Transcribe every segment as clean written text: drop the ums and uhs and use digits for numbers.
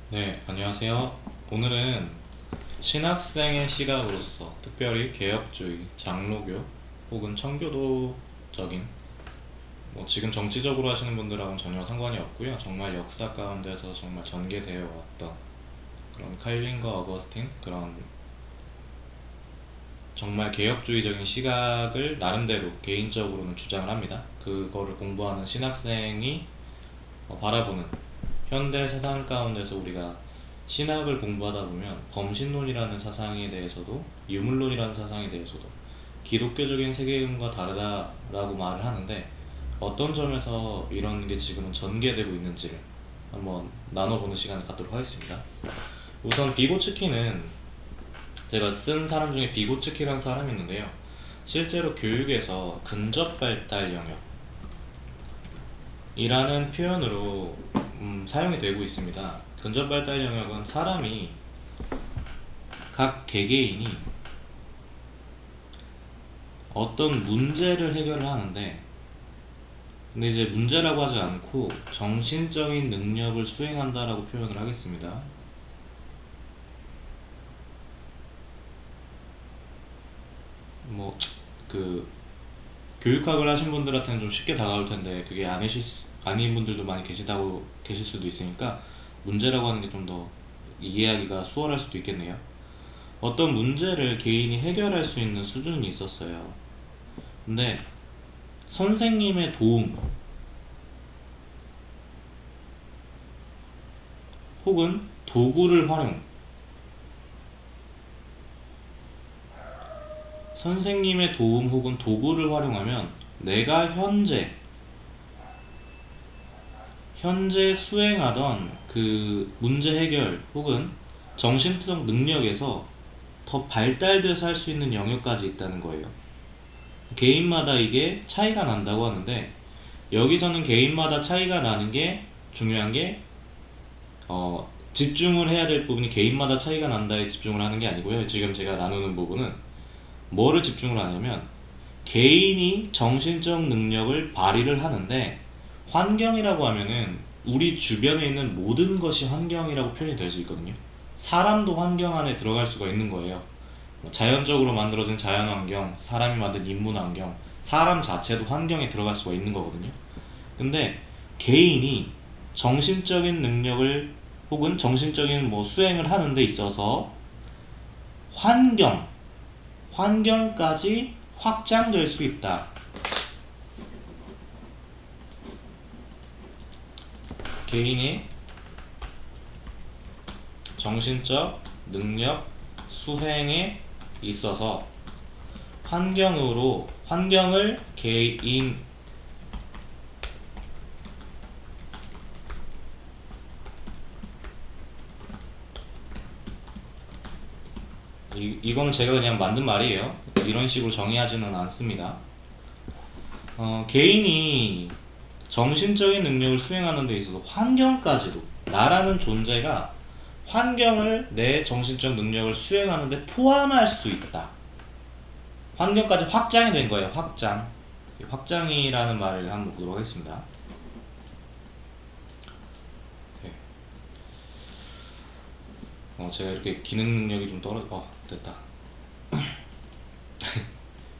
네, 안녕하세요. 오늘은 신학생의 시각으로서 특별히 개혁주의, 장로교 혹은 청교도적인 지금 정치적으로 하시는 분들하고는 전혀 상관이 없고요. 정말 역사 가운데서 정말 전개되어 왔던 그런 칼빈과 어거스틴 그런 정말 개혁주의적인 시각을 나름대로 개인적으로는 주장을 합니다. 그거를 공부하는 신학생이 바라보는 현대 세상 가운데서 우리가 신학을 공부하다 보면 범신론이라는 사상에 대해서도 유물론이라는 사상에 대해서도 기독교적인 세계관과 다르다라고 말을 하는데 어떤 점에서 이런 게 지금은 전개되고 있는지를 한번 나눠보는 시간을 갖도록 하겠습니다. 우선 비고츠키는 제가 쓴 사람 중에 비고츠키라는 사람이 있는데요. 실제로 교육에서 근접발달 영역이라는 표현으로 사용이 되고 있습니다. 근접발달 영역은 사람이 각 개개인이 어떤 문제를 해결을 하는데 근데 이제 문제라고 하지 않고 정신적인 능력을 수행한다라고 표현을 하겠습니다. 그 교육학을 하신 분들한테는 좀 쉽게 다가올 텐데 그게 아닌 분들도 많이 계실 수도 있으니까 문제라고 하는 게 좀 더 이해하기가 수월할 수도 있겠네요. 어떤 문제를 개인이 해결할 수 있는 수준이 있었어요. 근데 선생님의 도움 혹은 도구를 활용 선생님의 도움 혹은 도구를 활용하면 내가 현재 수행하던 그 문제 해결 혹은 정신적 능력에서 더 발달돼서 할 수 있는 영역까지 있다는 거예요. 개인마다 이게 차이가 난다고 하는데 여기서는 개인마다 차이가 나는 게 중요한 게 집중을 해야 될 부분이 개인마다 차이가 난다에 집중을 하는 게 아니고요. 지금 제가 나누는 부분은 뭐를 집중을 하냐면 개인이 정신적 능력을 발휘를 하는데 환경이라고 하면은 우리 주변에 있는 모든 것이 환경이라고 표현이 될 수 있거든요. 사람도 환경 안에 들어갈 수가 있는 거예요. 자연적으로 만들어진 자연환경, 사람이 만든 인문환경, 사람 자체도 환경에 들어갈 수가 있는 거거든요. 근데 개인이 정신적인 능력을 혹은 정신적인 수행을 하는 데 있어서 환경까지 확장될 수 있다. 개인의 정신적 능력 수행에 있어서 환경을 개인 이건 제가 그냥 만든 말이에요. 이런 식으로 정의하지는 않습니다. 개인이 정신적인 능력을 수행하는 데 있어서 환경까지도 나라는 존재가 환경을 내 정신적 능력을 수행하는 데 포함할 수 있다. 환경까지 확장이 된 거예요. 확장이라는 말을 한번 보도록 하겠습니다. 제가 이렇게 기능 능력이 좀 됐다.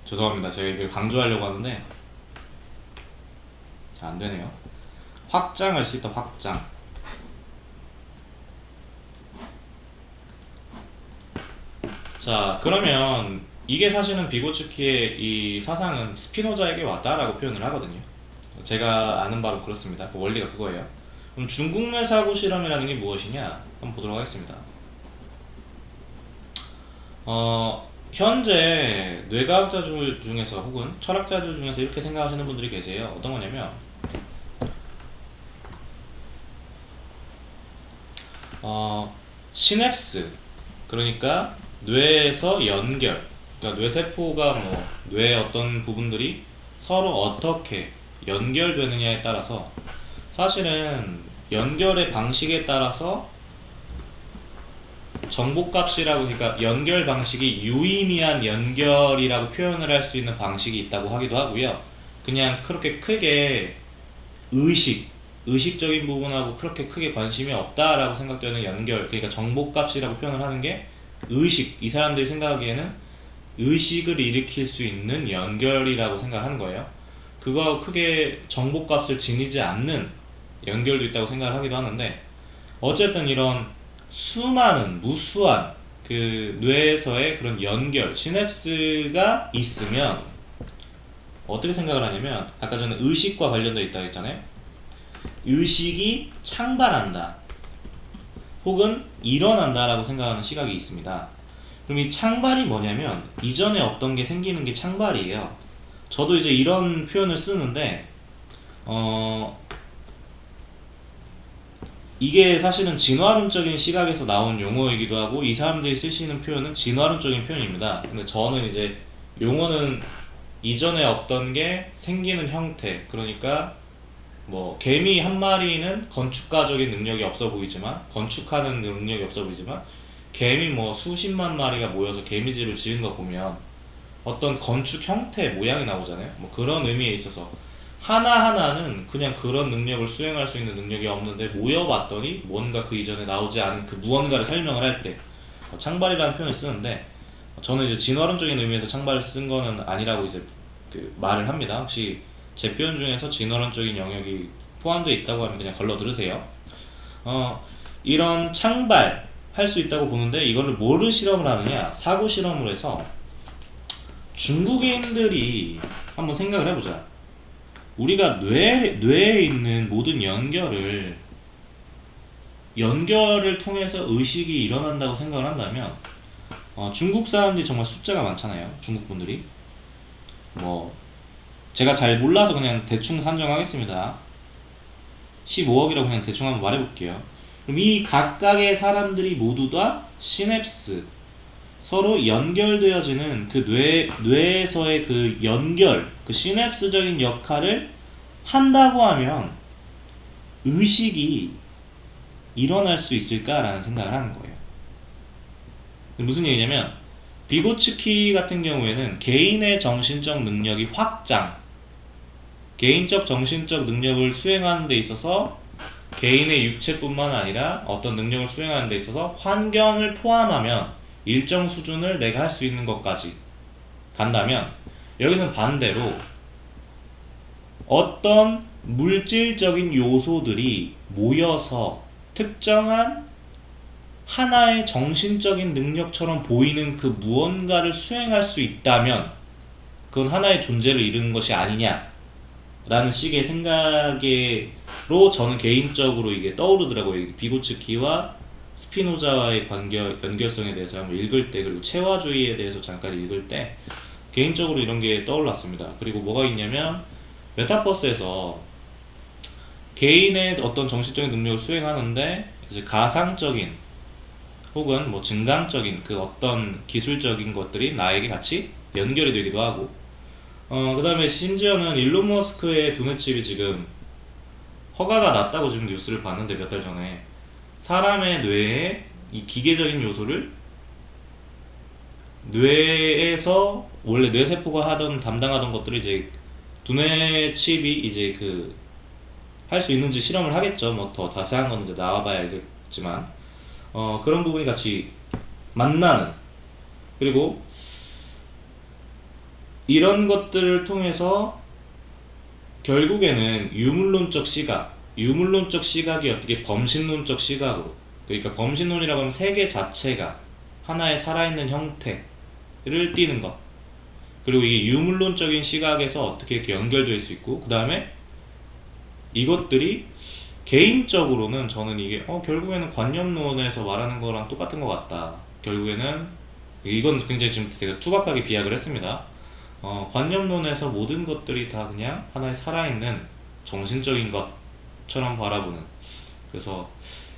죄송합니다. 제가 이걸 강조하려고 하는데 잘 안되네요. 확장할 수 있다. 확장. 자, 그러면 이게 사실은 비고츠키의 이 사상은 스피노자에게 왔다라고 표현을 하거든요. 제가 아는 바로 그렇습니다. 그 원리가 그거예요. 그럼 중국뇌 사고 실험이라는 게 무엇이냐? 한번 보도록 하겠습니다. 현재 뇌과학자들 중에서 혹은 철학자들 중에서 이렇게 생각하시는 분들이 계세요. 어떤 거냐면 시냅스, 그러니까 뇌에서 그러니까 뇌세포가 뇌의 어떤 부분들이 서로 어떻게 연결되느냐에 따라서 사실은 연결의 방식에 따라서 정보값이라고, 그러니까 연결 방식이 유의미한 연결이라고 표현을 할 수 있는 방식이 있다고 하기도 하고요. 그냥 그렇게 크게 의식 의식적인 부분하고 그렇게 크게 관심이 없다라고 생각되는 연결, 그러니까 정보값이라고 표현을 하는 게 의식, 이 사람들이 생각하기에는 의식을 일으킬 수 있는 연결이라고 생각하는 거예요. 그거 크게 정보값을 지니지 않는 연결도 있다고 생각을 하기도 하는데, 어쨌든 이런 수많은 무수한 그 뇌에서의 그런 연결, 시냅스가 있으면 어떻게 생각을 하냐면, 아까 전에 의식과 관련되어 있다고 했잖아요. 의식이 창발한다 혹은 일어난다 라고 생각하는 시각이 있습니다. 그럼 이 창발이 뭐냐면, 이전에 없던 게 생기는 게 창발이에요. 저도 이제 이런 표현을 쓰는데 이게 사실은 진화론적인 시각에서 나온 용어이기도 하고, 이 사람들이 쓰시는 표현은 진화론적인 표현입니다. 근데 저는 이제 용어는 이전에 없던 게 생기는 형태, 그러니까 뭐 개미 한 마리는 건축가적인 능력이 없어 보이지만, 건축하는 능력이 없어 보이지만, 개미 뭐 수십만 마리가 모여서 개미집을 지은 거 보면 어떤 건축 형태 모양이 나오잖아요. 뭐 그런 의미에 있어서 하나하나는 그냥 그런 능력을 수행할 수 있는 능력이 없는데 모여봤더니 뭔가 그 이전에 나오지 않은 그 무언가를 설명을 할 때 창발이라는 표현을 쓰는데, 저는 이제 진화론적인 의미에서 창발을 쓴 거는 아니라고 이제 그 말을 합니다. 혹시 제 표현 중에서 진화론적인 영역이 포함되어 있다고 하면 그냥 걸러 들으세요. 이런 창발 할 수 있다고 보는데, 이거를 뭐를 실험을 하느냐, 사고 실험을 해서 중국인들이 한번 생각을 해보자. 우리가 뇌에 있는 모든 연결을 통해서 의식이 일어난다고 생각을 한다면, 중국 사람들이 정말 숫자가 많잖아요. 중국 분들이 뭐 제가 잘 몰라서 그냥 대충 산정하겠습니다. 15억이라고 그냥 대충 한번 말해볼게요. 그럼 이 각각의 사람들이 모두 다 시냅스, 서로 연결되어지는 그 뇌에서의 그 연결, 그 시냅스적인 역할을 한다고 하면 의식이 일어날 수 있을까라는 생각을 하는 거예요. 무슨 얘기냐면, 비고츠키 같은 경우에는 개인의 정신적 능력이 확장, 개인적 정신적 능력을 수행하는 데 있어서 개인의 육체뿐만 아니라 어떤 능력을 수행하는 데 있어서 환경을 포함하면 일정 수준을 내가 할 수 있는 것까지 간다면, 여기서는 반대로 어떤 물질적인 요소들이 모여서 특정한 하나의 정신적인 능력처럼 보이는 그 무언가를 수행할 수 있다면 그건 하나의 존재를 이루는 것이 아니냐 라는 식의 생각으로 저는 개인적으로 이게 떠오르더라고요. 비고츠키와 스피노자와의 연결성에 대해서 한번 읽을 때, 그리고 체화주의에 대해서 잠깐 읽을 때 개인적으로 이런 게 떠올랐습니다. 그리고 뭐가 있냐면, 메타버스에서 개인의 어떤 정신적인 능력을 수행하는데 이제 가상적인 혹은 뭐 증강적인 그 어떤 기술적인 것들이 나에게 같이 연결이 되기도 하고, 그 다음에 심지어는 일론 머스크의 도넛집이 지금 허가가 났다고 지금 뉴스를 봤는데, 몇 달 전에 사람의 뇌에 이 기계적인 요소를 뇌에서 원래 뇌세포가 담당하던 것들을 이제 두뇌 칩이 이제 그 할 수 있는지 실험을 하겠죠. 뭐 더 자세한 건 이제 나와봐야 알겠지만, 그런 부분이 같이 만나는, 그리고 이런 것들을 통해서 결국에는 유물론적 시각이 어떻게 범신론적 시각으로, 그러니까 범신론이라고 하면 세계 자체가 하나의 살아있는 형태를 띠는 것, 그리고 이게 유물론적인 시각에서 어떻게 이렇게 연결될 수 있고, 그 다음에 이것들이 개인적으로는 저는 이게 결국에는 관념론에서 말하는 거랑 똑같은 것 같다. 결국에는 이건 굉장히 지금 제가 투박하게 비약을 했습니다. 관념론에서 모든 것들이 다 그냥 하나의 살아있는 정신적인 것처럼 바라보는, 그래서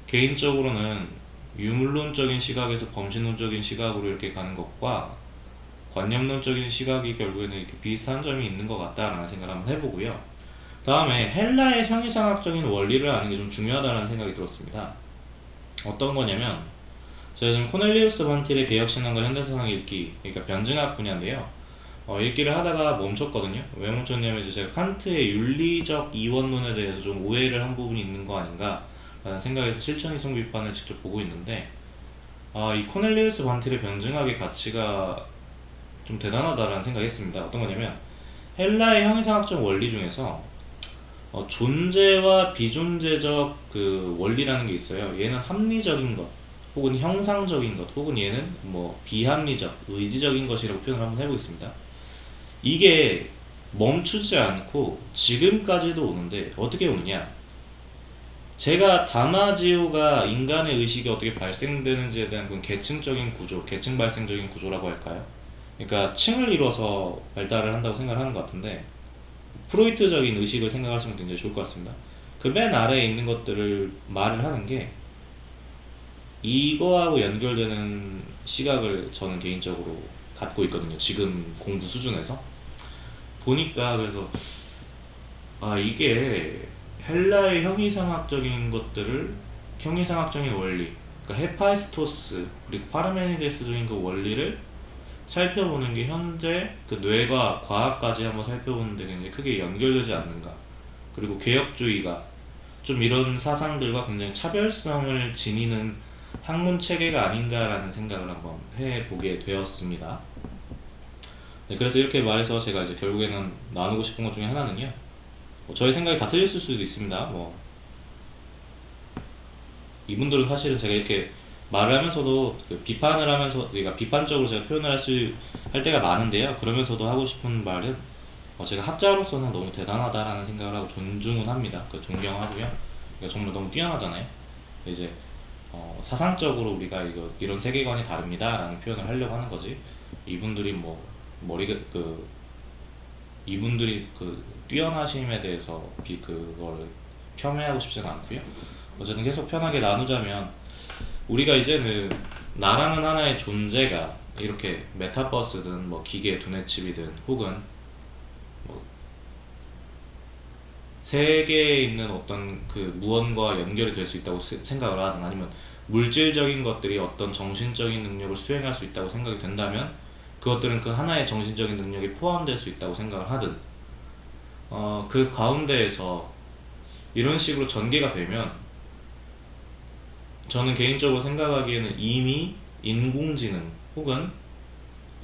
개인적으로는 유물론적인 시각에서 범신론적인 시각으로 이렇게 가는 것과 관념론적인 시각이 결국에는 이렇게 비슷한 점이 있는 것 같다라는 생각을 한번 해보고요. 다음에 헬라의 형이상학적인 원리를 아는 게 좀 중요하다는 생각이 들었습니다. 어떤 거냐면, 제가 지금 코넬리우스 반틸의 개혁신앙과 현대사상 읽기, 그러니까 변증학 분야인데요. 읽기를 하다가 멈췄거든요. 왜 멈췄냐면 이제 제가 칸트의 윤리적 이원론에 대해서 좀 오해를 한 부분이 있는 거 아닌가 라는 생각에서 실천이성 비판을 직접 보고 있는데, 이 코넬리우스 반틸의 변증학의 가치가 좀 대단하다라는 생각이 했습니다. 어떤 거냐면 헬라의 형이상학적 원리 중에서 존재와 비존재적 그 원리라는 게 있어요. 얘는 합리적인 것, 혹은 형상적인 것, 혹은 얘는 뭐 비합리적, 의지적인 것이라고 표현을 한번 해보겠습니다. 이게 멈추지 않고 지금까지도 오는데 어떻게 오느냐? 제가 다마지오가 인간의 의식이 어떻게 발생되는지에 대한 그런 계층적인 구조, 계층 발생적인 구조라고 할까요? 그러니까 층을 이뤄서 발달을 한다고 생각을 하는 것 같은데, 프로이트적인 의식을 생각하시면 굉장히 좋을 것 같습니다. 그 맨 아래에 있는 것들을 말을 하는 게 이거하고 연결되는 시각을 저는 개인적으로 갖고 있거든요. 지금 공부 수준에서 보니까. 그래서 이게 헬라의 형이상학적인 것들을, 형이상학적인 원리, 그러니까 헤파이스토스 그리고 파르메니데스적인 그 원리를 살펴보는 게 현재 그 뇌과 과학까지 한번 살펴보는데 굉장히 크게 연결되지 않는가. 그리고 개혁주의가 좀 이런 사상들과 굉장히 차별성을 지니는 학문 체계가 아닌가라는 생각을 한번 해보게 되었습니다. 네, 그래서 이렇게 말해서 제가 이제 결국에는 나누고 싶은 것 중에 하나는요, 저의 생각이 다 틀렸을 수도 있습니다. 이분들은 사실은 제가 이렇게 말을 하면서도 그 비판을 하면서, 그러니까 비판적으로 제가 표현을 할 때가 많은데요. 그러면서도 하고 싶은 말은 제가 학자로서는 너무 대단하다라는 생각을 하고 존중은 합니다. 존경하고요. 그러니까 정말 너무 뛰어나잖아요. 이제 사상적으로 우리가 이런 세계관이 다릅니다라는 표현을 하려고 하는 거지. 이분들이 이분들이 그 뛰어나심에 대해서 그거를 폄훼하고 싶지는 않고요. 어쨌든 계속 편하게 나누자면, 우리가 이제는 나라는 하나의 존재가 이렇게 메타버스든 뭐 기계 두뇌 칩이든 혹은 뭐 세계에 있는 어떤 그 무언과 연결이 될 수 있다고 생각을 하든, 아니면 물질적인 것들이 어떤 정신적인 능력을 수행할 수 있다고 생각이 된다면 그것들은 그 하나의 정신적인 능력이 포함될 수 있다고 생각을 하든, 그 가운데에서 이런 식으로 전개가 되면 저는 개인적으로 생각하기에는 이미 인공지능 혹은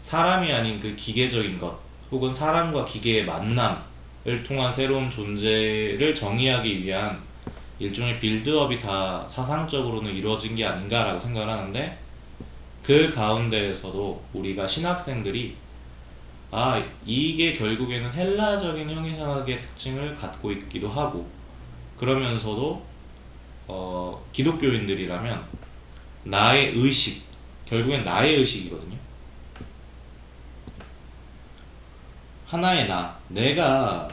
사람이 아닌 그 기계적인 것, 혹은 사람과 기계의 만남을 통한 새로운 존재를 정의하기 위한 일종의 빌드업이 다 사상적으로는 이루어진 게 아닌가라고 생각을 하는데, 그 가운데에서도 우리가 신학생들이 이게 결국에는 헬라적인 형이상학의 특징을 갖고 있기도 하고, 그러면서도 기독교인들이라면 나의 의식, 결국엔 나의 의식이거든요. 하나의 내가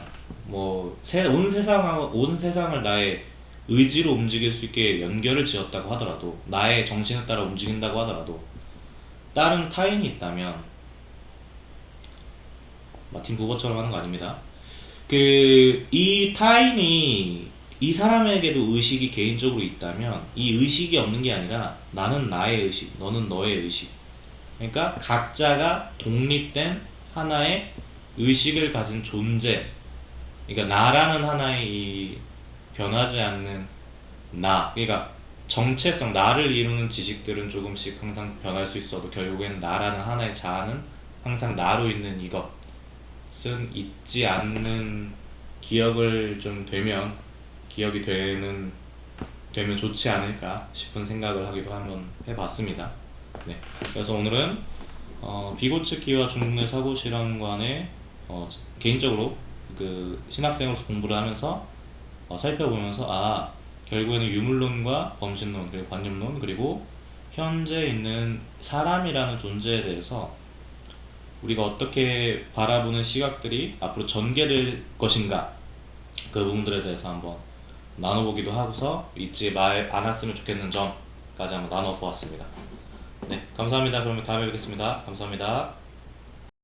온 세상을 나의 의지로 움직일 수 있게 연결을 지었다고 하더라도, 나의 정신에 따라 움직인다고 하더라도 다른 타인이 있다면, 마틴 부버처럼 하는 거 아닙니다. 이 타인이, 이 사람에게도 의식이 개인적으로 있다면 이 의식이 없는 게 아니라 나는 나의 의식, 너는 너의 의식, 그러니까 각자가 독립된 하나의 의식을 가진 존재, 그러니까 나라는 하나의 이 변하지 않는 그러니까 정체성, 나를 이루는 지식들은 조금씩 항상 변할 수 있어도 결국엔 나라는 하나의 자아는 항상 나로 있는 이것은 잊지 않는 기억이 되면 좋지 않을까 싶은 생각을 하기도 한번 해봤습니다. 네, 그래서 오늘은 비고츠키와 중국내 사고실험관의 개인적으로 그 신학생으로서 공부를 하면서 살펴보면서 결국에는 유물론과 범신론, 그리고 관념론, 그리고 현재 있는 사람이라는 존재에 대해서 우리가 어떻게 바라보는 시각들이 앞으로 전개될 것인가, 그 부분들에 대해서 한번 나눠보기도 하고서 잊지 않았으면 좋겠는 점까지 한번 나눠보았습니다. 네, 감사합니다. 그러면 다음에 뵙겠습니다. 감사합니다.